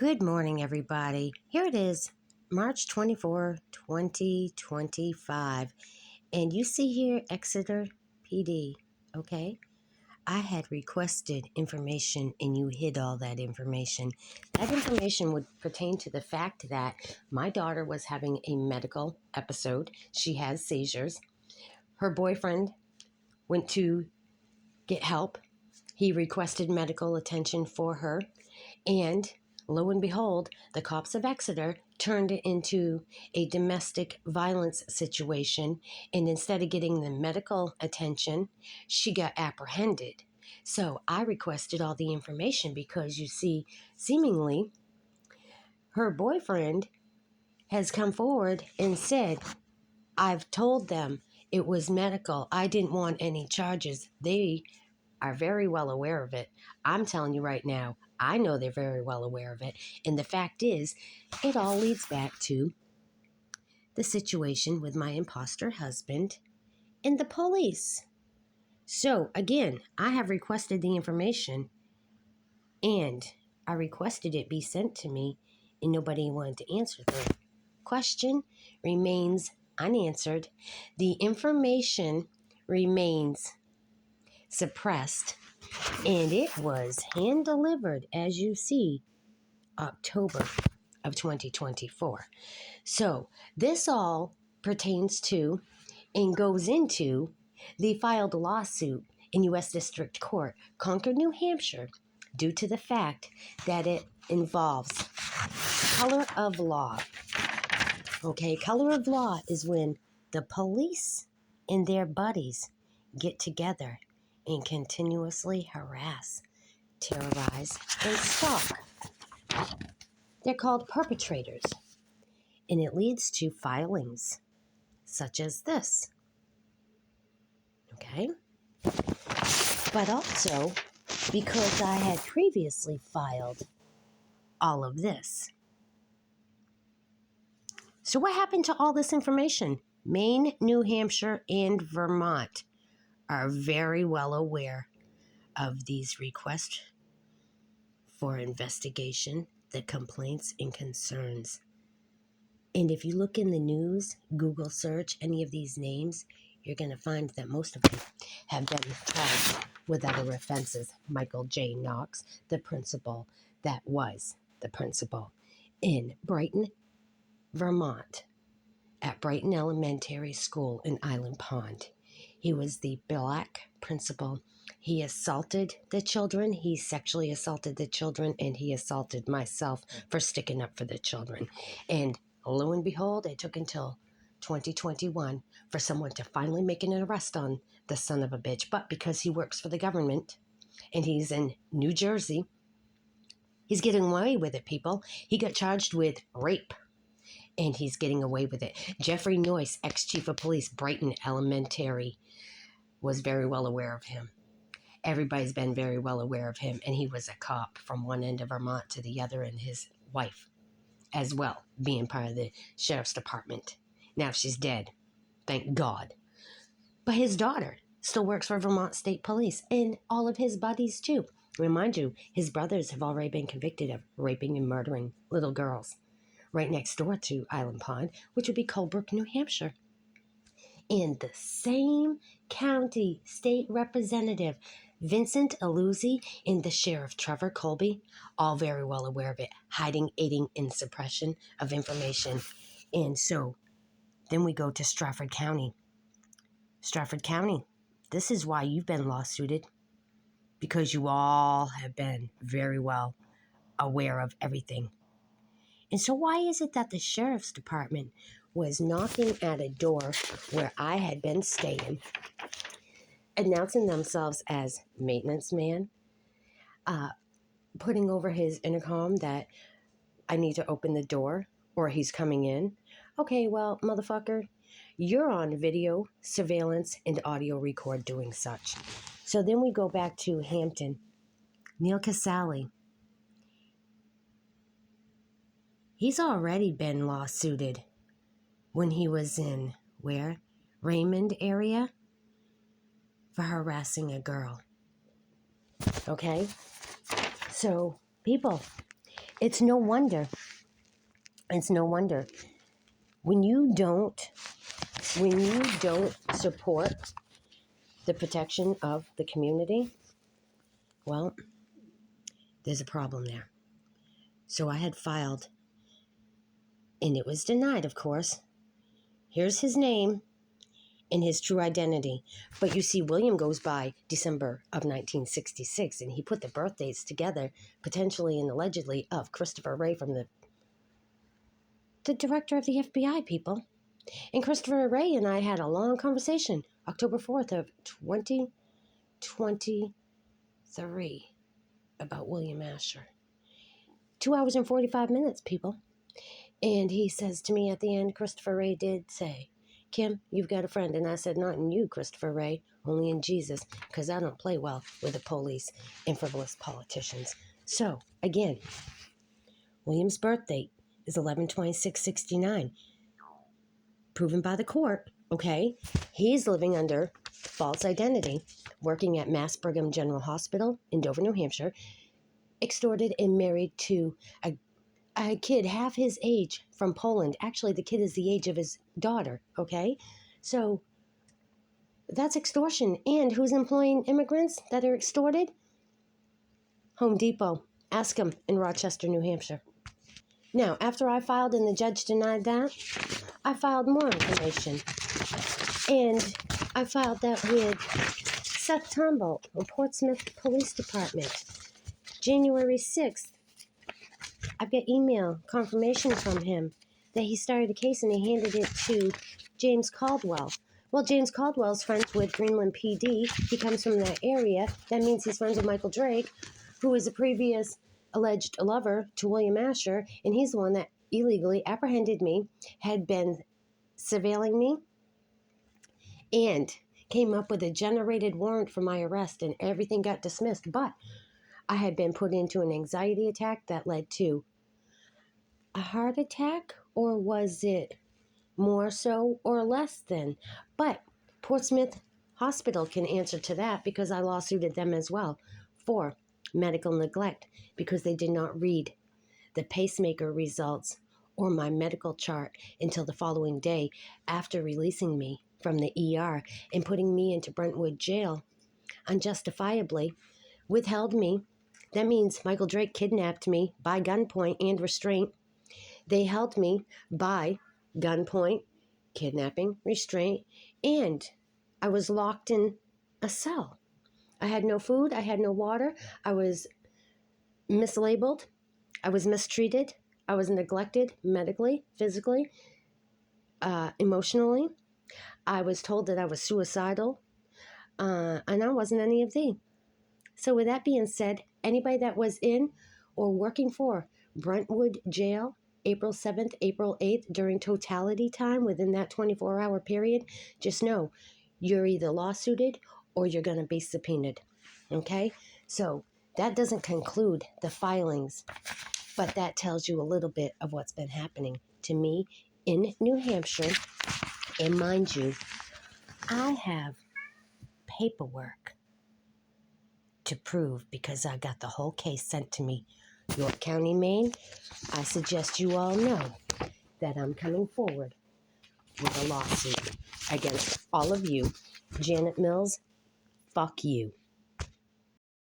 Good morning, everybody. Here it is, March 24, 2025. And you see here, Exeter PD, okay? I had requested information and you hid all that information. That information would pertain to the fact that my daughter was having a medical episode. She has seizures. Her boyfriend went to get help. He requested medical attention for her. And lo and behold, the cops of Exeter turned it into a domestic violence situation. And instead of getting the medical attention, she got apprehended. So I requested all the information because you see, seemingly, her boyfriend has come forward and said, I've told them it was medical. I didn't want any charges. They are very well aware of it. I'm telling you right now, I know they're very well aware of it. And the fact is, it all leads back to the situation with my imposter husband and the police. So again, I have requested the information and I requested it be sent to me and nobody wanted to answer the question remains unanswered. The information remains suppressed. And it was hand-delivered, as you see, October of 2024. So this all pertains to and goes into the filed lawsuit in U.S. District Court, Concord, New Hampshire, due to the fact that it involves color of law. Okay, color of law is when the police and their buddies get together and continuously harass, terrorize, and stalk. They're called perpetrators, and it leads to filings such as this. Okay? But also, because I had previously filed all of this. So what happened to all this information? Maine, New Hampshire, and Vermont are very well aware of these requests for investigation, the complaints and concerns. And if you look in the news, Google search any of these names, you're going to find that most of them have been charged with other offenses. Michael J. Knox, the principal that was the principal in Brighton, Vermont, at Brighton Elementary School in Island Pond. He was the black principal. He assaulted the children. He sexually assaulted the children, and he assaulted myself for sticking up for the children. And lo and behold, it took until 2021 for someone to finally make an arrest on the son of a bitch. But because he works for the government and he's in New Jersey, he's getting away with it, people. He got charged with rape. And he's getting away with it. Jeffrey Noyce, ex-chief of police, Brighton Elementary, was very well aware of him. Everybody's been very well aware of him. And he was a cop from one end of Vermont to the other, and his wife as well, being part of the sheriff's department. Now she's dead. Thank God. But his daughter still works for Vermont State Police, and all of his buddies too. Remind you, his brothers have already been convicted of raping and murdering little girls right next door to Island Pond, which would be Colebrook, New Hampshire. And the same county state representative, Vincent Aluzzi, and the sheriff, Trevor Colby, all very well aware of it, hiding, aiding, and suppression of information. And so then we go to Strafford County. Strafford County, this is why you've been lawsuited, because you all have been very well aware of everything. And so why is it that the sheriff's department was knocking at a door where I had been staying, announcing themselves as maintenance man, putting over his intercom that I need to open the door or he's coming in? Okay, well, motherfucker, you're on video, surveillance, and audio record doing such. So then we go back to Hampton. Neil Casale. He's already been lawsuited when he was in, where? Raymond area for harassing a girl. Okay? So, people, It's no wonder. It's no wonder. When you don't support the protection of the community, well, there's a problem there. So I had filed, and it was denied, of course. Here's his name and his true identity. But you see, William goes by December of 1966, and he put the birthdays together, potentially and allegedly, of Christopher Wray from the director of the FBI, people. And Christopher Wray and I had a long conversation, October 4th of 2023, about William Asher. 2 hours and 45 minutes, people. And he says to me at the end, Christopher Wray did say, Kim, you've got a friend. And I said, not in you, Christopher Wray, only in Jesus, because I don't play well with the police and frivolous politicians. So, again, William's birth date is 11/26/69. Proven by the court, okay? He's living under false identity, working at Mass Brigham General Hospital in Dover, New Hampshire, extorted and married to a kid half his age from Poland. Actually, the kid is the age of his daughter, okay? So that's extortion. And who's employing immigrants that are extorted? Home Depot. Ask them in Rochester, New Hampshire. Now, after I filed and the judge denied that, I filed more information. And I filed that with Seth Tombolt of Portsmouth Police Department. January 6th, I've got email confirmation from him that he started a case and he handed it to James Caldwell. Well, James Caldwell's friends with Greenland PD. He comes from that area. That means he's friends with Michael Drake, who is a previous alleged lover to William Asher, and he's the one that illegally apprehended me, had been surveilling me, and came up with a generated warrant for my arrest, and everything got dismissed. But I had been put into an anxiety attack that led to a heart attack, or was it more so or less than? But Portsmouth Hospital can answer to that because I lawsuited them as well for medical neglect because they did not read the pacemaker results or my medical chart until the following day after releasing me from the ER and putting me into Brentwood jail unjustifiably, withheld me. That means Michael Drake kidnapped me by gunpoint and restraint. They held me by gunpoint, kidnapping, restraint, and I was locked in a cell. I had no food. I had no water. I was mislabeled. I was mistreated. I was neglected medically, physically, emotionally. I was told that I was suicidal, and I wasn't any of these. So with that being said, anybody that was in or working for Brentwood Jail, April 7th, April 8th, during totality time within that 24-hour period, just know you're either lawsuited or you're going to be subpoenaed, okay? So that doesn't conclude the filings, but that tells you a little bit of what's been happening to me in New Hampshire. And mind you, I have paperwork to prove because I got the whole case sent to me. York County, Maine, I suggest you all know that I'm coming forward with a lawsuit against all of you. Janet Mills, fuck you.